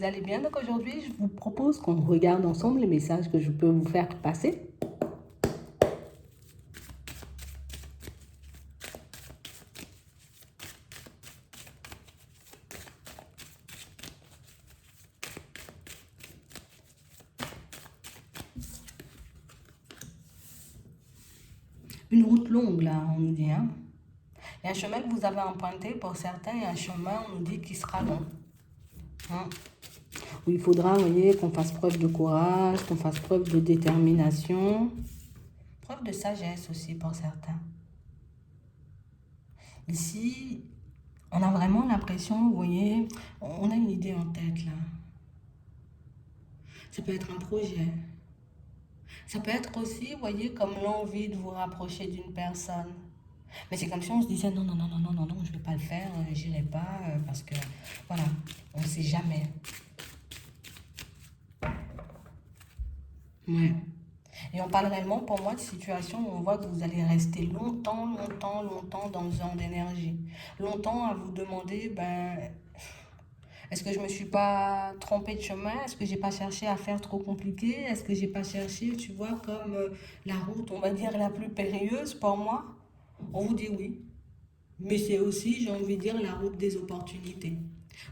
allez bien. Donc aujourd'hui, je vous propose qu'on regarde ensemble les messages que je peux vous faire passer. Une route longue, là, on nous dit. Hein. Il y a un chemin que vous avez emprunté pour certains, il y a un chemin, on nous dit, qui sera long. Hein. Où il faudra, vous voyez, qu'on fasse preuve de courage, qu'on fasse preuve de détermination, preuve de sagesse aussi pour certains. Ici, on a vraiment l'impression, vous voyez, on a une idée en tête là. Ça peut être un projet. Ça peut être aussi, vous voyez, comme l'envie de vous rapprocher d'une personne. Mais c'est comme si on se disait non, non, non, non, non, non, non, je ne vais pas le faire, j'irai pas, parce que, voilà, on ne sait jamais. Ouais. Et on parle réellement, pour moi, de situations où on voit que vous allez rester longtemps, longtemps, longtemps dans ce genre d'énergie. Longtemps à vous demander, ben, est-ce que je me suis pas trompée de chemin? Est-ce que j'ai pas cherché à faire trop compliqué? Est-ce que j'ai pas cherché, tu vois, comme la route, on va dire, la plus périlleuse pour moi? On vous dit oui. Mais c'est aussi, j'ai envie de dire, la route des opportunités.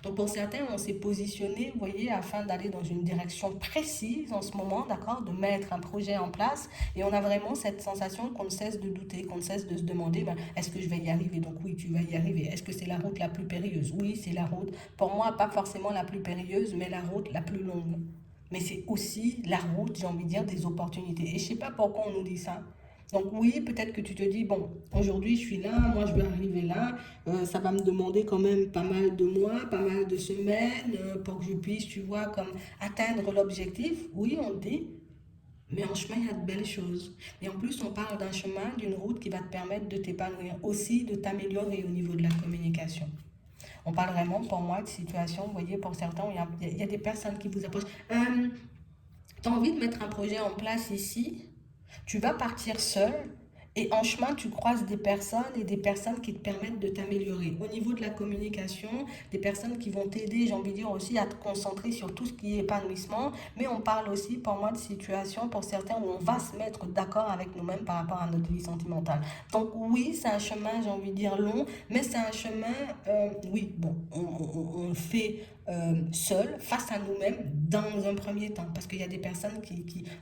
Donc pour certains, on s'est positionné, vous voyez, afin d'aller dans une direction précise en ce moment, d'accord, de mettre un projet en place. Et on a vraiment cette sensation qu'on ne cesse de douter, qu'on ne cesse de se demander, ben, est-ce que je vais y arriver? Donc oui, tu vas y arriver. Est-ce que c'est la route la plus périlleuse? Oui, c'est la route, pour moi, pas forcément la plus périlleuse, mais la route la plus longue. Mais c'est aussi la route, j'ai envie de dire, des opportunités. Et je ne sais pas pourquoi on nous dit ça. Donc oui, peut-être que tu te dis, bon, aujourd'hui je suis là, moi je vais arriver là, ça va me demander quand même pas mal de mois, pas mal de semaines pour que je puisse, tu vois, comme atteindre l'objectif. Oui, on le dit, mais en chemin, il y a de belles choses. Et en plus, on parle d'un chemin, d'une route qui va te permettre de t'épanouir, aussi de t'améliorer au niveau de la communication. On parle vraiment, pour moi, de situations, vous voyez, pour certains, il y a des personnes qui vous approchent. Tu as envie de mettre un projet en place ici, tu vas partir seul et en chemin, tu croises des personnes et des personnes qui te permettent de t'améliorer. Au niveau de la communication, des personnes qui vont t'aider, j'ai envie de dire aussi, à te concentrer sur tout ce qui est épanouissement. Mais on parle aussi, pour moi, de situations, pour certains, où on va se mettre d'accord avec nous-mêmes par rapport à notre vie sentimentale. Donc oui, c'est un chemin, j'ai envie de dire, long, mais c'est un chemin, oui, bon, on le fait seul, face à nous-mêmes, dans un premier temps. Parce qu'il y a des personnes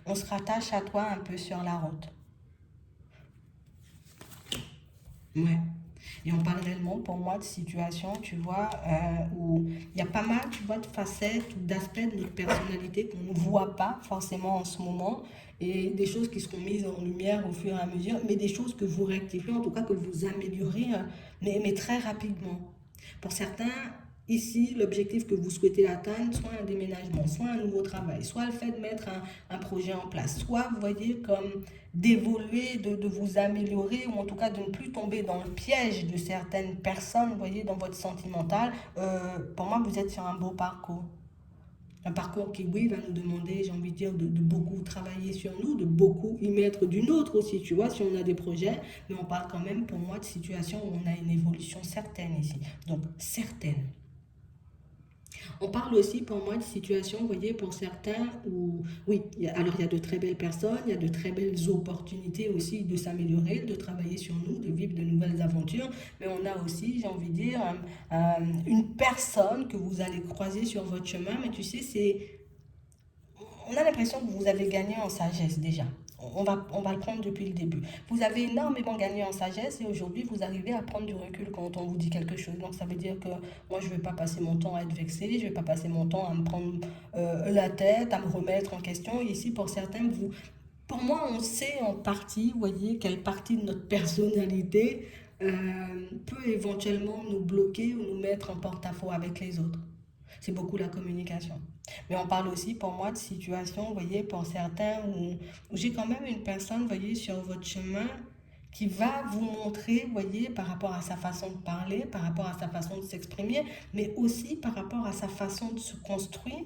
on se rattache à toi un peu sur la route. Ouais. Et on parle réellement, pour moi, de situations, tu vois, où il y a pas mal, tu vois, de facettes ou d'aspects de notre personnalité qu'on ne voit pas forcément en ce moment, et des choses qui seront mises en lumière au fur et à mesure, mais des choses que vous rectifiez, en tout cas que vous améliorez, mais très rapidement. Pour certains, ici, l'objectif que vous souhaitez atteindre, soit un déménagement, soit un nouveau travail, soit le fait de mettre un projet en place, soit, vous voyez, comme d'évoluer, de vous améliorer, ou en tout cas de ne plus tomber dans le piège de certaines personnes, vous voyez, dans votre sentimental. Pour moi, vous êtes sur un beau parcours. Un parcours qui, oui, va nous demander, j'ai envie de dire, de beaucoup travailler sur nous, de beaucoup y mettre du nôtre aussi, tu vois, si on a des projets. Mais on parle quand même, pour moi, de situations où on a une évolution certaine ici. Donc, certaine. On parle aussi pour moi de situations, vous voyez, pour certains où, oui, alors il y a de très belles personnes, il y a de très belles opportunités aussi de s'améliorer, de travailler sur nous, de vivre de nouvelles aventures, mais on a aussi, j'ai envie de dire, une personne que vous allez croiser sur votre chemin, mais tu sais, on a l'impression que vous avez gagné en sagesse déjà. On va le prendre depuis le début. Vous avez énormément gagné en sagesse et aujourd'hui, vous arrivez à prendre du recul quand on vous dit quelque chose. Donc, ça veut dire que moi, je ne vais pas passer mon temps à être vexé, je ne vais pas passer mon temps à me prendre la tête, à me remettre en question. Et ici, pour certains, pour moi, on sait en partie, vous voyez, quelle partie de notre personnalité peut éventuellement nous bloquer ou nous mettre en porte-à-faux avec les autres. C'est beaucoup la communication. Mais on parle aussi pour moi de situations, vous voyez, pour certains où j'ai quand même une personne, vous voyez, sur votre chemin qui va vous montrer, vous voyez, par rapport à sa façon de parler, par rapport à sa façon de s'exprimer, mais aussi par rapport à sa façon de se construire.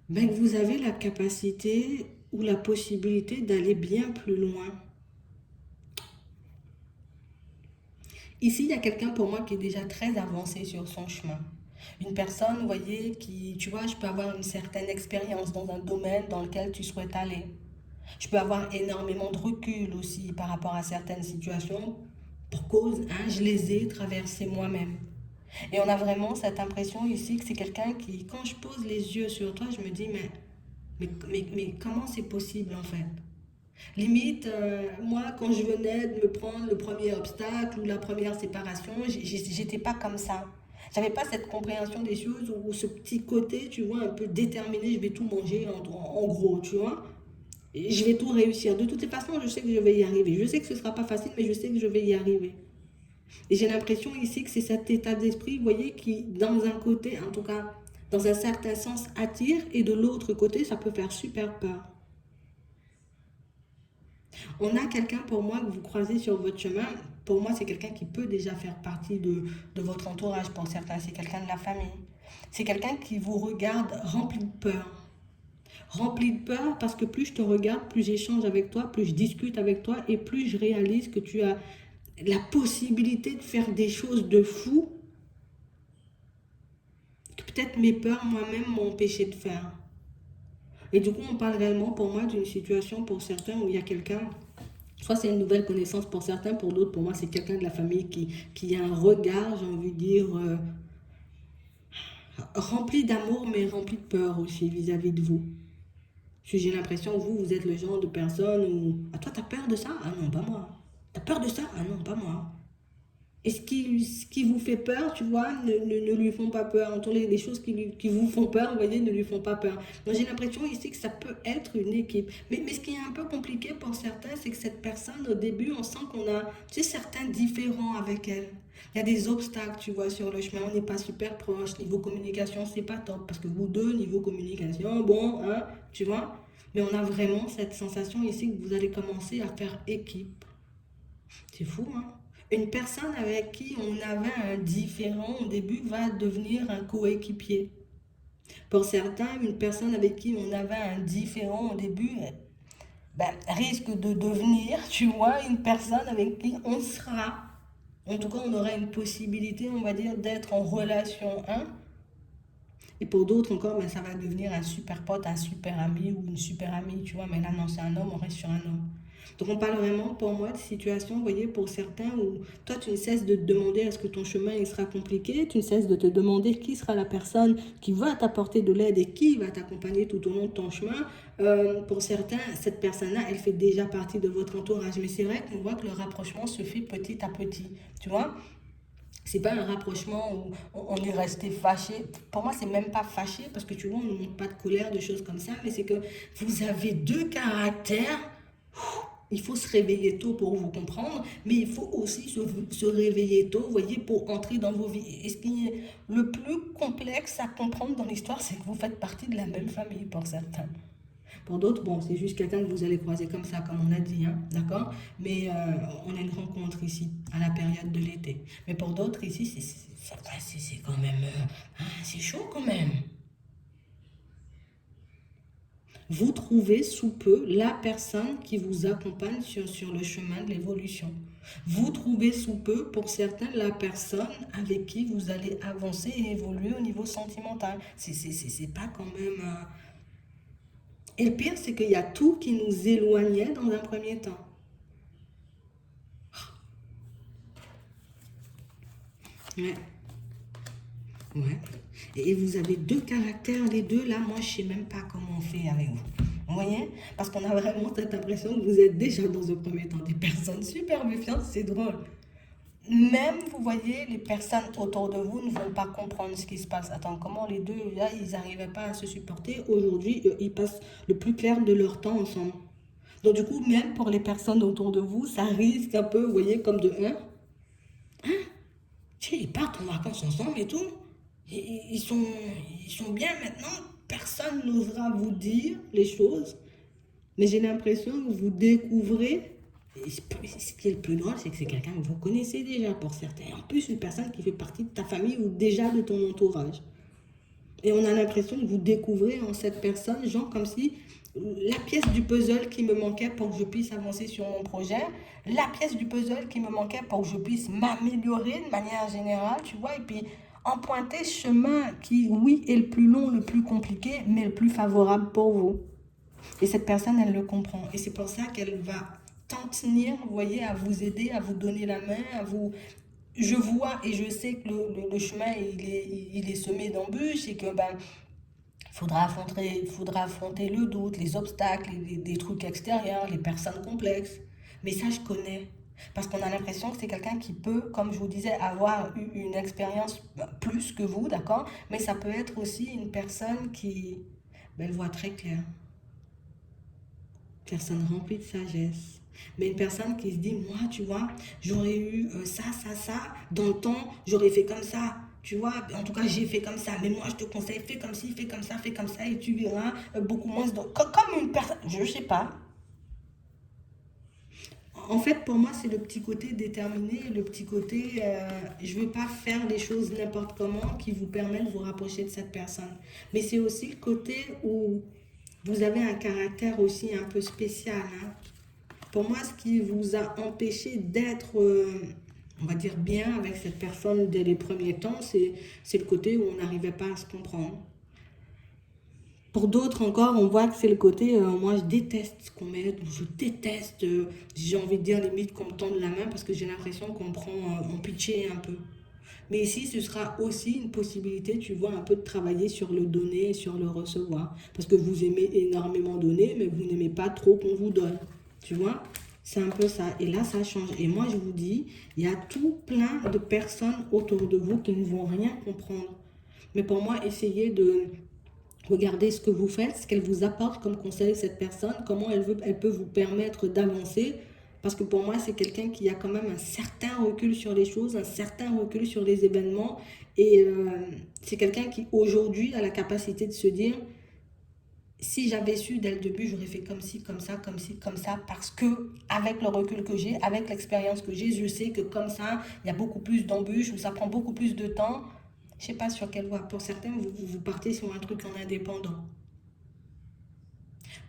Ben, vous avez la capacité ou la possibilité d'aller bien plus loin. Ici, il y a quelqu'un pour moi qui est déjà très avancé sur son chemin. Une personne, vous voyez, qui, tu vois, je peux avoir une certaine expérience dans un domaine dans lequel tu souhaites aller. Je peux avoir énormément de recul aussi par rapport à certaines situations pour cause, hein, je les ai traversées moi-même. Et on a vraiment cette impression ici que c'est quelqu'un qui, quand je pose les yeux sur toi, je me dis, mais comment c'est possible en fait? Limite, moi, quand je venais de me prendre le premier obstacle ou la première séparation, j'étais pas comme ça. J'avais pas cette compréhension des choses ou ce petit côté, tu vois, un peu déterminé, je vais tout manger en gros, tu vois. Et je vais tout réussir. De toutes les façons, je sais que je vais y arriver. Je sais que ce sera pas facile, mais je sais que je vais y arriver. Et j'ai l'impression ici que c'est cet état d'esprit, vous voyez, qui, dans un côté, en tout cas, dans un certain sens, attire, et de l'autre côté, ça peut faire super peur. On a quelqu'un pour moi que vous croisez sur votre chemin. Pour moi, c'est quelqu'un qui peut déjà faire partie de votre entourage. Pour certains, c'est quelqu'un de la famille. C'est quelqu'un qui vous regarde rempli de peur. Rempli de peur parce que plus je te regarde, plus j'échange avec toi, plus je discute avec toi et plus je réalise que tu as la possibilité de faire des choses de fou que peut-être mes peurs moi-même m'ont empêché de faire. Et du coup, on parle réellement pour moi d'une situation pour certains où il y a quelqu'un. Soit c'est une nouvelle connaissance pour certains, pour d'autres, pour moi, c'est quelqu'un de la famille qui a un regard, j'ai envie de dire, rempli d'amour, mais rempli de peur aussi vis-à-vis de vous. J'ai l'impression que vous êtes le genre de personne où... Ah, toi, t'as peur de ça? Ah non, pas moi. T'as peur de ça? Ah non, pas moi. Et ce qui vous fait peur, tu vois, ne lui font pas peur. En tout cas, les choses qui vous font peur, vous voyez, ne lui font pas peur. Donc j'ai l'impression ici que ça peut être une équipe. Mais ce qui est un peu compliqué pour certains, c'est que cette personne, au début, on sent qu'on a, tu sais, certains différents avec elle. Il y a des obstacles, tu vois, sur le chemin. On n'est pas super proche. Niveau communication, c'est pas top. Parce que vous deux, niveau communication, bon, hein, tu vois. Mais on a vraiment cette sensation ici que vous allez commencer à faire équipe. C'est fou, hein? Une personne avec qui on avait un différent au début va devenir un coéquipier. Pour certains, une personne avec qui on avait un différent au début ben, risque de devenir, tu vois, une personne avec qui on sera. En tout cas, on aura une possibilité, on va dire, d'être en relation 1. Et pour d'autres encore, ben, ça va devenir un super pote, un super ami ou une super amie, tu vois. Mais là, non, c'est un homme, on reste sur un homme. Donc on parle vraiment pour moi de situation, vous voyez, pour certains où toi tu ne cesses de te demander est-ce que ton chemin il sera compliqué, tu ne cesses de te demander qui sera la personne qui va t'apporter de l'aide et qui va t'accompagner tout au long de ton chemin. Pour certains, cette personne-là, elle fait déjà partie de votre entourage. Mais c'est vrai qu'on voit que le rapprochement se fait petit à petit, tu vois. C'est pas un rapprochement où on est resté fâché. Pour moi, c'est même pas fâché parce que tu vois, on ne montre pas de colère, de choses comme ça, mais c'est que vous avez deux caractères. Il faut se réveiller tôt pour vous comprendre, mais il faut aussi se réveiller tôt, vous voyez, pour entrer dans vos vies. Et ce qui est le plus complexe à comprendre dans l'histoire, c'est que vous faites partie de la même famille pour certains. Pour d'autres, bon, c'est juste quelqu'un que vous allez croiser comme ça, comme on a dit, hein, d'accord. Mais on a une rencontre ici, à la période de l'été. Mais pour d'autres, ici, c'est quand même... c'est chaud quand même. Vous trouvez sous peu la personne qui vous accompagne sur le chemin de l'évolution. Vous trouvez sous peu, pour certains, la personne avec qui vous allez avancer et évoluer au niveau sentimental. C'est pas quand même... Et le pire, c'est qu'il y a tout qui nous éloignait dans un premier temps. Ouais, ouais. Et vous avez deux caractères, les deux, là, moi, je ne sais même pas comment on fait avec vous. Vous voyez? Parce qu'on a vraiment cette impression que vous êtes déjà dans un premier temps des personnes super méfiantes, c'est drôle. Même, vous voyez, les personnes autour de vous ne vont pas comprendre ce qui se passe. Attends, comment les deux, là, ils n'arrivaient pas à se supporter. Aujourd'hui, ils passent le plus clair de leur temps ensemble. Donc, du coup, même pour les personnes autour de vous, ça risque un peu, vous voyez, comme de un. Tu sais, ils partent en vacances ensemble et tout. Ils sont bien maintenant. Personne n'osera vous dire les choses. Mais j'ai l'impression que vous découvrez. Et ce qui est le plus drôle, c'est que c'est quelqu'un que vous connaissez déjà pour certains. En plus, une personne qui fait partie de ta famille ou déjà de ton entourage. Et on a l'impression que vous découvrez en cette personne, genre comme si la pièce du puzzle qui me manquait pour que je puisse avancer sur mon projet, la pièce du puzzle qui me manquait pour que je puisse m'améliorer de manière générale, tu vois, et puis emprunter ce chemin qui, oui, est le plus long, le plus compliqué, mais le plus favorable pour vous. Et cette personne, elle le comprend. Et c'est pour ça qu'elle va tant tenir, vous voyez, à vous aider, à vous donner la main, à vous... Je vois et je sais que le chemin, il est semé d'embûches et que ben, faudra affronter le doute, les obstacles, des trucs extérieurs, les personnes complexes. Mais ça, je connais. Parce qu'on a l'impression que c'est quelqu'un qui peut, comme je vous disais, avoir eu une expérience plus que vous, d'accord? Mais ça peut être aussi une personne qui, ben, elle voit très clair. Personne remplie de sagesse. Mais une personne qui se dit, moi, tu vois, j'aurais eu ça, dans le temps, j'aurais fait comme ça. Tu vois, en tout cas, j'ai fait comme ça. Mais moi, je te conseille, fais comme ci, fais comme ça, et tu verras beaucoup moins. Comme une personne, je sais pas. En fait, pour moi, c'est le petit côté déterminé, le petit côté, je ne veux pas faire les choses n'importe comment qui vous permet de vous rapprocher de cette personne. Mais c'est aussi le côté où vous avez un caractère aussi un peu spécial, hein. Pour moi, ce qui vous a empêché d'être, on va dire, bien avec cette personne dès les premiers temps, c'est le côté où on n'arrivait pas à se comprendre. Pour d'autres encore, on voit que c'est le côté, moi je déteste ce qu'on m'aide, je déteste, j'ai envie de dire limite qu'on me tende la main parce que j'ai l'impression qu'on me prend en pitié un peu. Mais ici, ce sera aussi une possibilité, tu vois, un peu de travailler sur le donner et sur le recevoir. Parce que vous aimez énormément donner, mais vous n'aimez pas trop qu'on vous donne. Tu vois, c'est un peu ça. Et là, ça change. Et moi, je vous dis, il y a tout plein de personnes autour de vous qui ne vont rien comprendre. Mais pour moi, essayez de regarder ce que vous faites, ce qu'elle vous apporte comme conseil, cette personne, comment elle peut vous permettre d'avancer. Parce que pour moi, c'est quelqu'un qui a quand même un certain recul sur les choses, un certain recul sur les événements. Et c'est quelqu'un qui, aujourd'hui, a la capacité de se dire, si j'avais su dès le début, j'aurais fait comme ci, comme ça, comme ci, comme ça, parce que avec le recul que j'ai, avec l'expérience que j'ai, je sais que comme ça, il y a beaucoup plus d'embûches, ou ça prend beaucoup plus de temps. Je ne sais pas sur quelle voie. Pour certains, vous partez sur un truc en indépendant.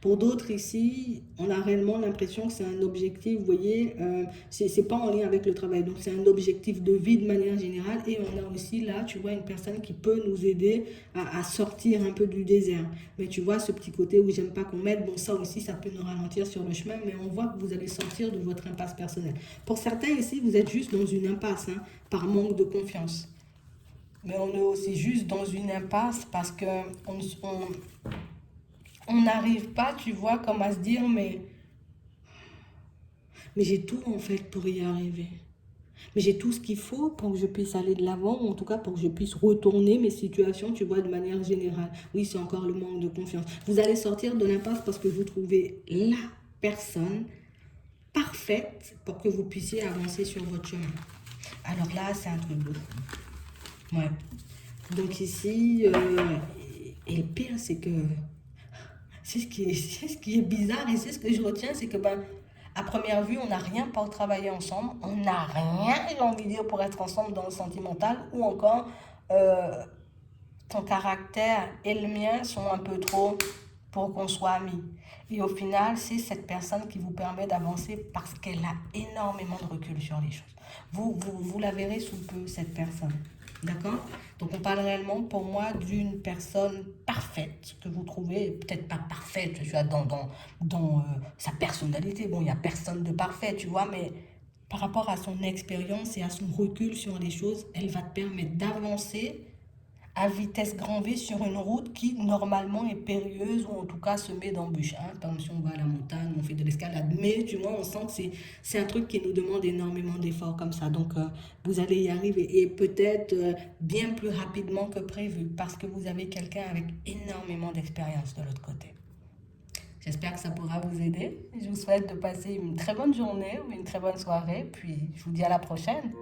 Pour d'autres ici, on a réellement l'impression que c'est un objectif, vous voyez, c'est pas en lien avec le travail, donc c'est un objectif de vie de manière générale. Et on a aussi là, tu vois, une personne qui peut nous aider à sortir un peu du désert. Mais tu vois, ce petit côté où j'aime pas qu'on m'aide, bon ça aussi, ça peut nous ralentir sur le chemin, mais on voit que vous allez sortir de votre impasse personnelle. Pour certains ici, vous êtes juste dans une impasse, hein, par manque de confiance. Mais on est aussi juste dans une impasse parce que on n'arrive pas, tu vois, comme à se dire, mais j'ai tout en fait pour y arriver. Mais j'ai tout ce qu'il faut pour que je puisse aller de l'avant, ou en tout cas pour que je puisse retourner mes situations, tu vois, de manière générale. Oui, c'est encore le manque de confiance. Vous allez sortir de l'impasse parce que vous trouvez la personne parfaite pour que vous puissiez avancer sur votre chemin. Alors là, c'est un truc de fou. Ouais. Donc ici, et le pire, c'est que c'est ce qui est bizarre et c'est ce que je retiens, c'est que ben, à première vue, on n'a rien pour travailler ensemble, on n'a rien, j'ai envie de dire, pour être ensemble dans le sentimental, ou encore euh, ton caractère et le mien sont un peu trop pour qu'on soit amis. Et au final, c'est cette personne qui vous permet d'avancer parce qu'elle a énormément de recul sur les choses. Vous la verrez sous peu, cette personne. D'accord? Donc, on parle réellement, pour moi, d'une personne parfaite que vous trouvez, peut-être pas parfaite, tu vois, dans sa personnalité. Bon, il n'y a personne de parfait, tu vois, mais par rapport à son expérience et à son recul sur les choses, elle va te permettre d'avancer à vitesse grand V sur une route qui normalement est périlleuse ou en tout cas semée d'embûches. Hein. Par exemple, si on va à la montagne, on fait de l'escalade, mais tu vois, on sent que c'est un truc qui nous demande énormément d'efforts comme ça. Donc, vous allez y arriver et peut-être bien plus rapidement que prévu parce que vous avez quelqu'un avec énormément d'expérience de l'autre côté. J'espère que ça pourra vous aider. Je vous souhaite de passer une très bonne journée ou une très bonne soirée. Puis, je vous dis à la prochaine.